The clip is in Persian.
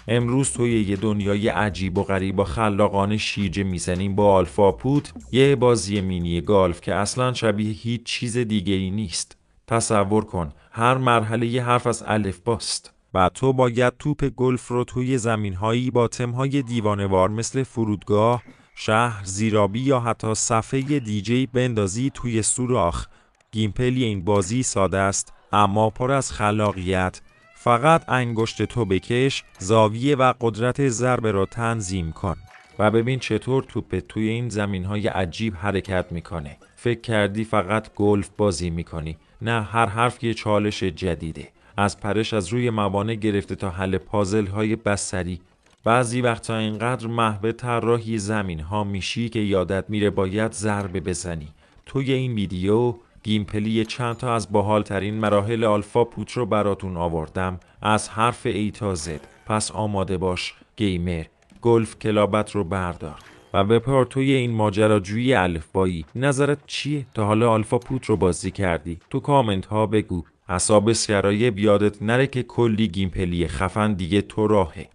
امروز توی یه دنیای عجیب و غریب و خلاقانه شیرجه میزنیم با آلفا پوت، یه بازی مینی گالف که اصلا شبیه هیچ چیز دیگه ای نیست. تصور کن هر مرحله یه حرف از الف باست و تو باید توپ گلف رو توی زمین‌هایی با تم‌های دیوانه‌وار مثل فرودگاه، شهر، زیرابی یا حتی صفحه دیجی بندازی توی سوراخ. گیمپلی این بازی ساده است اما پر از خلاقیت. فقط انگشت تو بکش، زاویه و قدرت ضربه را تنظیم کن و ببین چطور توپ توی این زمین‌های عجیب حرکت میکنه. فکر کردی فقط گلف بازی میکنی؟ نه، هر حرف یه چالش جدیده. از پرش از روی موانع گرفته تا حل پازل های بصری. بعضی وقتا اینقدر محو طراحی زمین ها میشی که یادت میره باید ضربه بزنی. توی این ویدیو گیمپلی چند تا از باحال ترین مراحل آلفا پوت رو براتون آوردم، از حرف ای تا زد. پس آماده باش گیمر، گلف کلابت رو بردار و بپار توی این ماجراجویی الفبایی. نظرت چیه؟ تا حالا آلفا پوت رو بازی کردی؟ تو کامنت ها بگو. اعصاب سرایه بیادت نره که کلی گیمپلی خفن دیگه تو راهه.